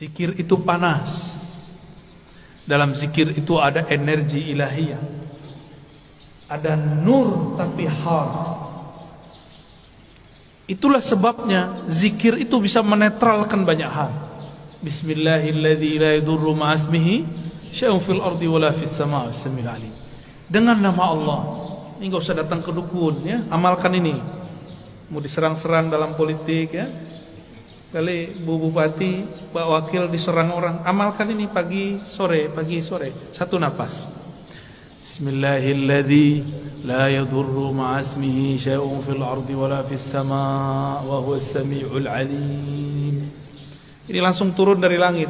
Zikir itu panas. Dalam zikir itu ada energi ilahiyah, ada nur tapi har. Itulah sebabnya zikir itu bisa menetralkan banyak hal. Bismillahilladzi la yadurru ma'asmihi syai'un fil ardi wala fis sama'i was-sami'ul 'alim. Dengan nama Allah. Ini enggak usah datang ke dukun ya, amalkan ini. Mau diserang-serang dalam politik ya. Kali Bu Bupati, Pak Wakil diserang orang, amalkan ini pagi sore, satu napas. Bismillahilladzi la yadurru ma'asmihi syai'un fil ardi wala fis sama' wa huwas sami'ul 'alim. Ini langsung turun dari langit.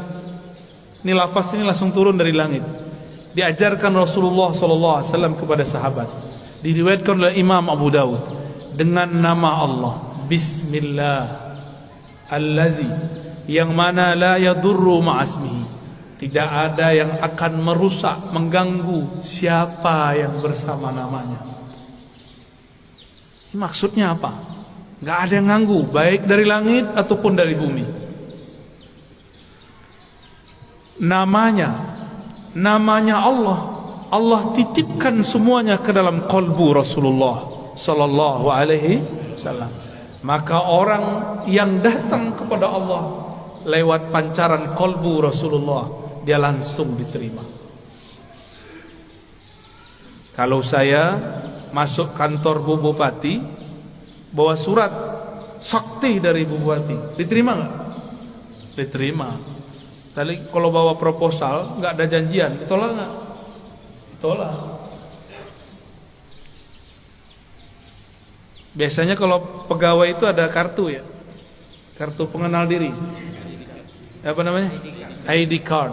Ini lafaz ini langsung turun dari langit. Diajarkan Rasulullah SAW kepada sahabat. Diriwayatkan oleh Imam Abu Dawud dengan nama Allah. Bismillah. Allazi, yang mana la yadurru ma'asmihi, tidak ada yang akan merusak, mengganggu siapa yang bersama namanya. Ini maksudnya apa? Gak ada yang ganggu, baik dari langit ataupun dari bumi. Namanya Allah, Allah titipkan semuanya ke dalam qalbu Rasulullah sallallahu alaihi wasallam. Maka orang yang datang kepada Allah lewat pancaran qalbu Rasulullah, dia langsung diterima. Kalau saya masuk kantor Bu Bupati, bawa surat sakti dari Bu Bupati, diterima nggak? Diterima. Tapi kalau bawa proposal, nggak ada janjian, ditolak nggak? Ditolak. Biasanya kalau pegawai itu ada kartu ya, kartu pengenal diri. Apa namanya? ID card.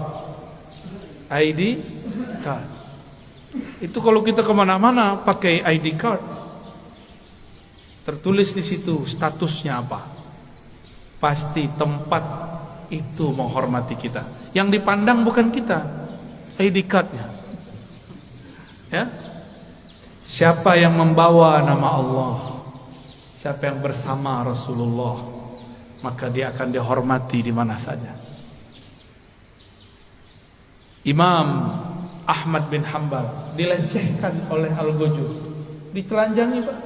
ID card. Itu kalau kita kemana-mana pakai ID card. Tertulis di situ statusnya apa. Pasti tempat itu menghormati kita. Yang dipandang bukan kita, ID cardnya. Ya. Siapa yang membawa nama Allah, siapa yang bersama Rasulullah, maka dia akan dihormati di mana saja. Imam Ahmad bin Hanbal dilecehkan oleh Al-Ghujur, ditelanjangi Pak.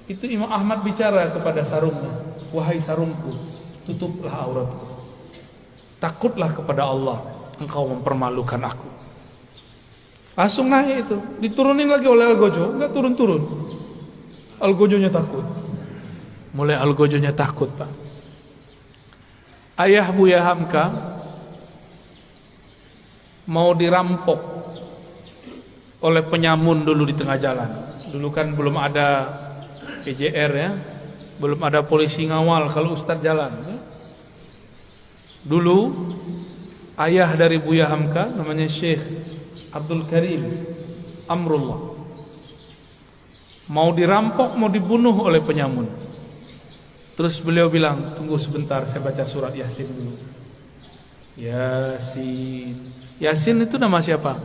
Itu Imam Ahmad bicara kepada sarungnya, wahai sarungku, tutuplah auratku. Takutlah kepada Allah, engkau mempermalukan aku. Langsung naik itu, diturunin lagi oleh Al-Ghujur, enggak turun-turun. Al-Ghujurnya takut. Mulai Al-Ghujurnya takut Pak. Ayah Buya Hamka mau dirampok oleh penyamun dulu di tengah jalan. Dulu kan belum ada PJR ya, belum ada polisi ngawal kalau Ustadz jalan ya. Dulu ayah dari Buya Hamka namanya Syekh Abdul Karim Amrullah mau dirampok, mau dibunuh oleh penyamun. Terus beliau bilang, tunggu sebentar, saya baca surat Yasin dulu. Yasin. Yasin itu nama siapa?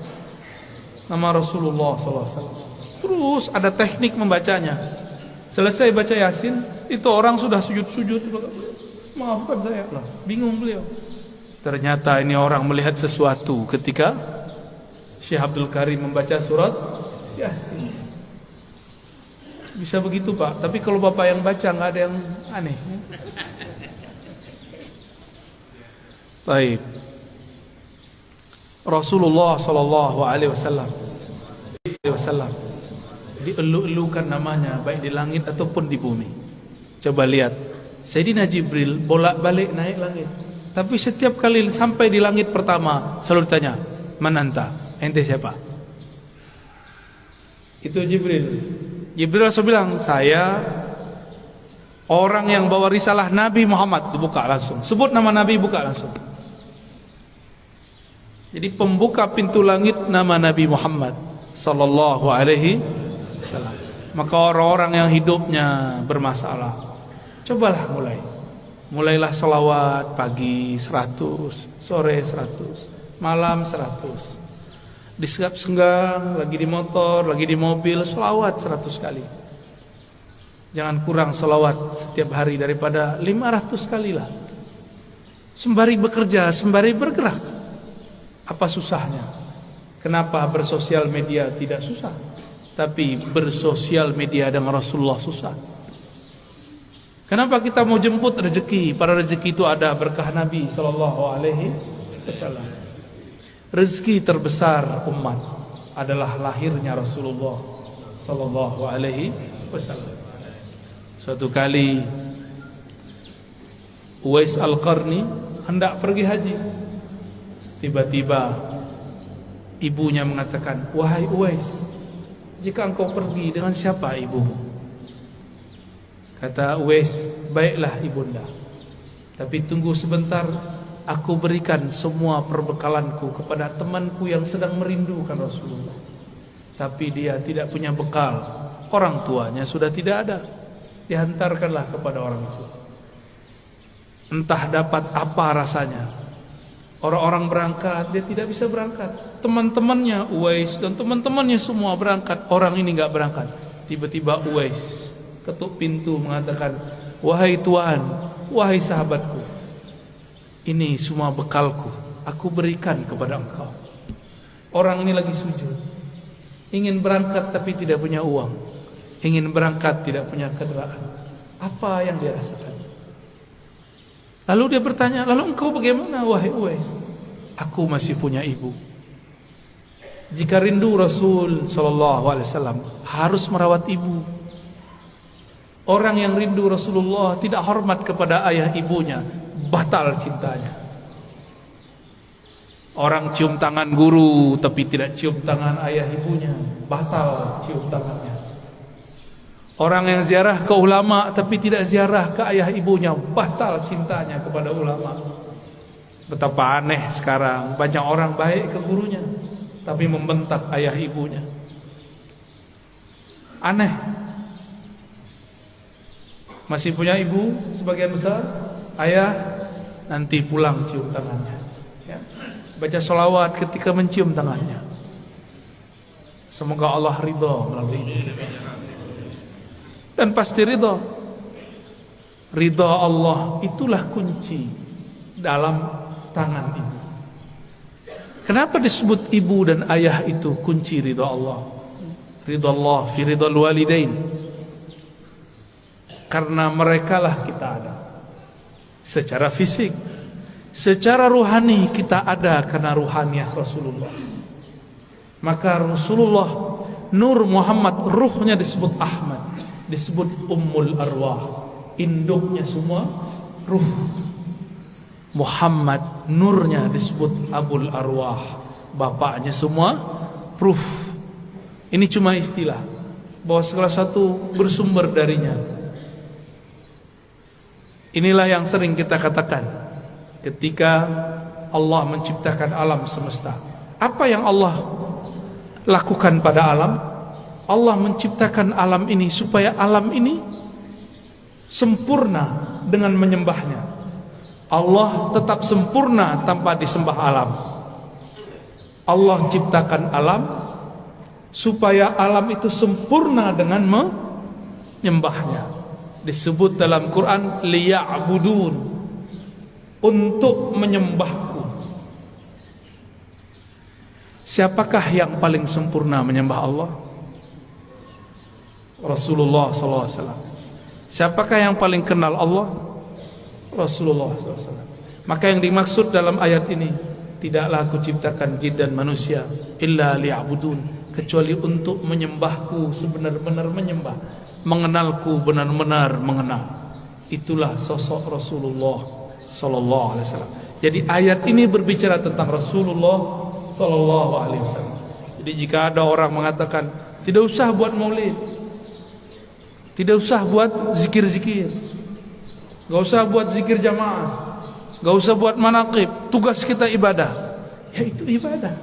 Nama Rasulullah SAW. Terus ada teknik membacanya. Selesai baca Yasin, itu orang sudah sujud-sujud. Maafkan saya. Loh, bingung beliau. Ternyata ini orang melihat sesuatu ketika Syekh Abdul Karim membaca surat Yasin. Bisa begitu Pak, tapi kalau Bapak yang baca nggak ada yang aneh. Baik. Rasulullah sallallahu alaihi wasallam dielu-elukan namanya baik di langit ataupun di bumi. Coba lihat, Sayyidina Jibril bolak-balik naik langit. Tapi setiap kali sampai di langit pertama selalu ditanya, "Man anta?" Ente siapa? Itu Jibril. Jibril langsung bilang, saya orang yang bawa risalah Nabi Muhammad. Dibuka langsung, sebut nama Nabi, buka langsung. Jadi pembuka pintu langit nama Nabi Muhammad sallallahu alaihi wasallam. Maka orang-orang yang hidupnya bermasalah, cobalah mulailah selawat pagi 100, sore 100, malam 100. Di senggang, lagi di motor, lagi di mobil, selawat 100 kali. Jangan kurang selawat setiap hari daripada 500 kali lah. Sembari bekerja, sembari bergerak. Apa susahnya? Kenapa bersosial media tidak susah? Tapi bersosial media dengan Rasulullah susah. Kenapa kita mau jemput rezeki? Para rezeki itu ada berkah Nabi SAW. Rezeki terbesar umat adalah lahirnya Rasulullah SAW. Suatu kali Uwais Al-Qarni hendak pergi haji. Tiba-tiba ibunya mengatakan, "Wahai Uwais, jika engkau pergi, dengan siapa ibumu?" Kata Uwais, "Baiklah ibunda, tapi tunggu sebentar, aku berikan semua perbekalanku kepada temanku yang sedang merindukan Rasulullah. Tapi dia tidak punya bekal, orang tuanya sudah tidak ada." Dihantarkanlah kepada orang itu. Entah dapat apa rasanya. Orang-orang berangkat, dia tidak bisa berangkat. Teman-temannya Uwais dan teman-temannya semua berangkat, orang ini enggak berangkat. Tiba-tiba Uwais ketuk pintu mengatakan, "Wahai tuan, wahai sahabatku, ini semua bekalku, aku berikan kepada engkau." Orang ini lagi sujud, ingin berangkat tapi tidak punya uang, ingin berangkat tidak punya kendaraan. Apa yang dia rasakan? Lalu dia bertanya, "Lalu engkau bagaimana wahai Uwais?" "Aku masih punya ibu. Jika rindu Rasul SAW harus merawat ibu. Orang yang rindu Rasulullah tidak hormat kepada ayah ibunya, batal cintanya. Orang cium tangan guru tapi tidak cium tangan ayah ibunya, batal cium tangannya. Orang yang ziarah ke ulama tapi tidak ziarah ke ayah ibunya, batal cintanya kepada ulama." Betapa aneh sekarang, banyak orang baik ke gurunya tapi membentak ayah ibunya. Aneh. Masih punya ibu sebagian besar, ayah nanti pulang cium tangannya, ya. Baca sholawat ketika mencium tangannya. Semoga Allah ridha melalui ibu kita. Dan pasti ridha. Ridha Allah itulah kunci dalam tangan ibu. Kenapa disebut ibu dan ayah itu kunci ridha Allah? Ridha Allah fi ridhal walidain. Karena merekalah kita ada secara fisik, secara ruhani kita ada karena ruhaniah Rasulullah. Maka Rasulullah Nur Muhammad, ruhnya disebut Ahmad, disebut Ummul Arwah, induknya semua ruh. Muhammad, nurnya disebut Abul Arwah, bapaknya semua ruh. Ini cuma istilah bahwa segala satu bersumber darinya. Inilah yang sering kita katakan ketika Allah menciptakan alam semesta. Apa yang Allah lakukan pada alam? Allah menciptakan alam ini supaya alam ini sempurna dengan menyembahnya. Allah tetap sempurna tanpa disembah alam. Allah ciptakan alam supaya alam itu sempurna dengan menyembahnya. Disebut dalam Quran liya'budun, untuk menyembahku. Siapakah yang paling sempurna menyembah Allah? Rasulullah SAW. Siapakah yang paling kenal Allah? Rasulullah SAW. Maka yang dimaksud dalam ayat ini, tidaklah aku ciptakan jin dan manusia illa liya'budun, kecuali untuk menyembahku sebenar-benar menyembah, mengenalku benar-benar mengenal. Itulah sosok Rasulullah sallallahu alaihi wasallam. Jadi ayat ini berbicara tentang Rasulullah sallallahu alaihi wasallam. Jadi jika ada orang mengatakan tidak usah buat maulid, tidak usah buat zikir-zikir, enggak usah buat zikir jamaah, enggak usah buat manaqib, tugas kita ibadah. Ya itu ibadah.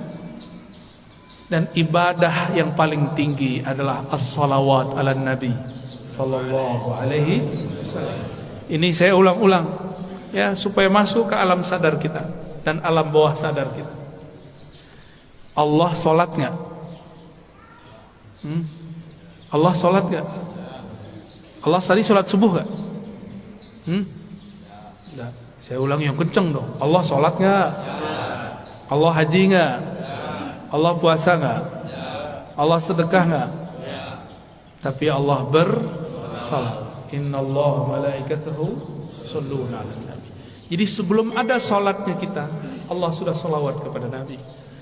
Dan ibadah yang paling tinggi adalah as-salawat ala nabi sallallahu alaihi wasallam. Ini saya ulang-ulang ya, supaya masuk ke alam sadar kita dan alam bawah sadar kita. Allah sholat nggak? Allah sholat nggak? Allah tadi sholat subuh nggak? Saya ulang yang kenceng dong. Allah sholat nggak? Allah haji nggak? Allah puasa nggak? Allah sedekah nggak? Tapi Allah bersalat. Innallaha malaikatahu shalluna 'alan nabi. Jadi sebelum ada salatnya kita, Allah sudah salawat kepada Nabi.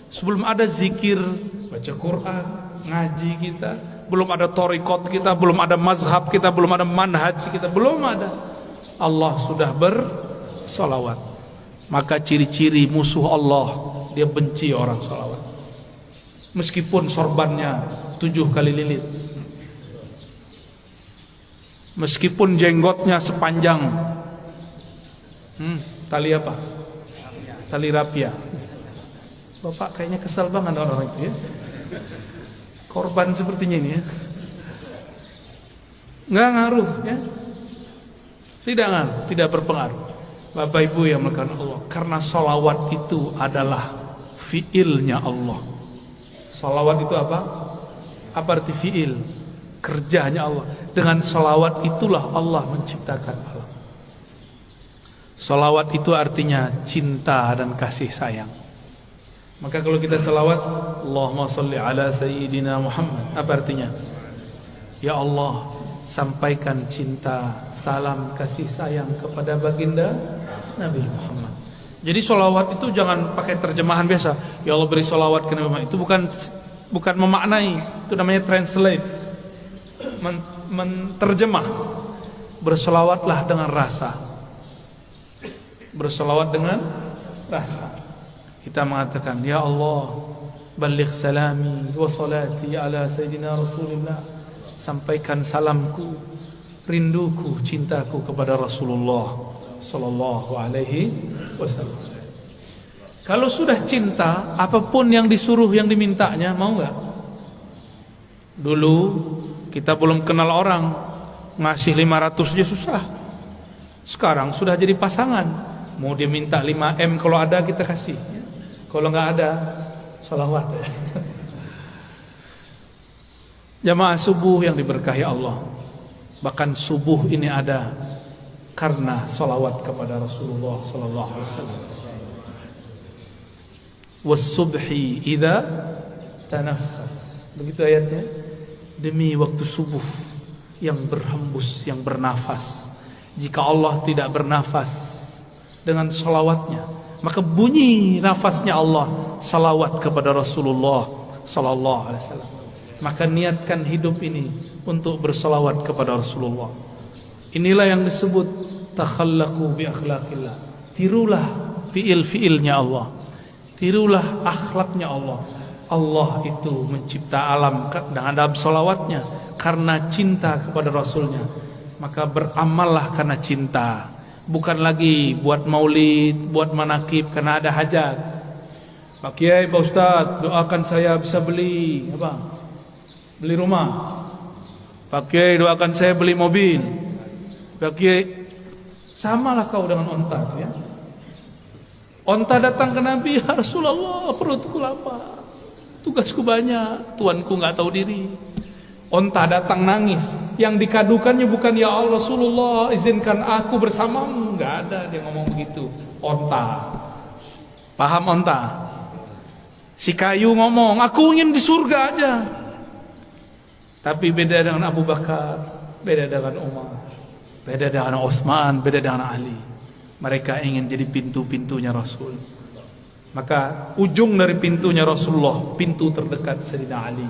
Sebelum ada zikir, baca Quran, ngaji kita, belum ada thariqat kita, belum ada mazhab kita, belum ada manhaj kita, belum ada. Allah sudah bersalawat. Maka ciri-ciri musuh Allah, dia benci orang salawat. Meskipun sorbannya 7 kali lilit, meskipun jenggotnya sepanjang tali apa? Tali rapia. Bapak kayaknya kesal banget orang itu ya. Korban sepertinya ini ya. Nggak ngaruh ya. Tidak ngaruh, tidak berpengaruh. Bapak Ibu yang melakukan Allah, karena salawat itu adalah fiilnya Allah. Salawat itu apa? Apa arti fiil? Kerjanya Allah. Dengan salawat itulah Allah menciptakan alam. Salawat itu artinya cinta dan kasih sayang. Maka kalau kita salawat, Allahumma salli ala sayyidina Muhammad, apa artinya? Ya Allah, sampaikan cinta, salam, kasih sayang kepada baginda Nabi Muhammad. Jadi salawat itu jangan pakai terjemahan biasa. Ya Allah beri salawat ke Nabi Muhammad. Itu bukan memaknai, itu namanya translate, menterjemah. Bersalawatlah dengan rasa. Bersalawat dengan rasa. Kita mengatakan, Ya Allah, baligh salami wa salati ala sayyidina Rasulullah. Sampaikan salamku, rinduku, cintaku kepada Rasulullah sallallahu alaihi wasallam. Kalau sudah cinta, apapun yang disuruh, yang dimintanya, mau enggak? Dulu kita belum kenal orang, ngasih 500 aja susah. Sekarang sudah jadi pasangan, mau dia minta 5M, kalau ada kita kasih, kalau nggak ada salawat. Jamaah subuh yang diberkahi Allah, bahkan subuh ini ada karena salawat kepada Rasulullah sallallahu alaihi wasallam. Was-subhi idza tanaffas. Begitu ayatnya. Demi waktu subuh yang berhembus, yang bernafas. Jika Allah tidak bernafas dengan salawatnya, maka bunyi nafasnya Allah salawat kepada Rasulullah sallallahu alaihi wasallam. Maka niatkan hidup ini untuk bersalawat kepada Rasulullah. Inilah yang disebut takhallaqu bi akhlaqillah. Tirulah fiil-fiilnya Allah. Tirulah akhlaknya Allah. Allah itu mencipta alam dengan dalam salawatnya karena cinta kepada Rasulnya. Maka beramallah karena cinta. Bukan lagi buat maulid, buat manakib karena ada hajat. Pak Kiai, Pak Ustadz, doakan saya bisa beli apa? Beli rumah. Pak Kiai, doakan saya beli mobil. Pak Kiai, samalah kau dengan onta itu ya. Onta datang ke Nabi, ya Rasulullah, perutku lapar, tugasku banyak, tuanku nggak tahu diri. Onta datang nangis, yang dikadukannya bukan ya Allah Rasulullah, izinkan aku bersamamu, nggak ada dia ngomong begitu. Onta, paham onta? Si kayu ngomong, aku ingin di surga aja. Tapi beda dengan Abu Bakar, beda dengan Umar, beda dengan Utsman, beda dengan Ali. Mereka ingin jadi pintu-pintunya Rasul. Maka ujung dari pintunya Rasulullah, pintu terdekat Sayyidina Ali.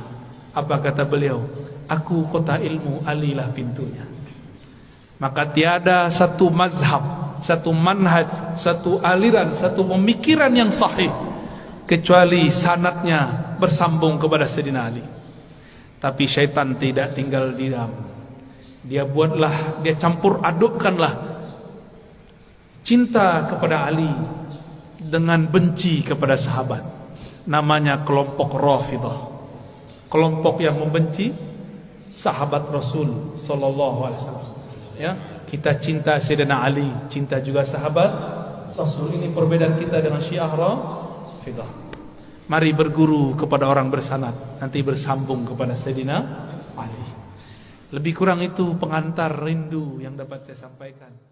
Apa kata beliau? Aku kota ilmu, Ali lah pintunya. Maka tiada satu mazhab, satu manhaj, satu aliran, satu pemikiran yang sahih kecuali sanadnya bersambung kepada Sayyidina Ali. Tapi syaitan tidak tinggal diam. Dia buatlah, dia campur adukkanlah cinta kepada Ali dengan benci kepada sahabat. Namanya kelompok Rafidah, kelompok yang membenci sahabat Rasul sallallahu alaihi wasallam. Ya, kita cinta Sayyidina Ali, cinta juga sahabat Rasul. Ini perbedaan kita dengan Syiah Rafidah. Mari berguru kepada orang bersanad, nanti bersambung kepada Sayyidina Ali. Lebih kurang itu pengantar rindu yang dapat saya sampaikan.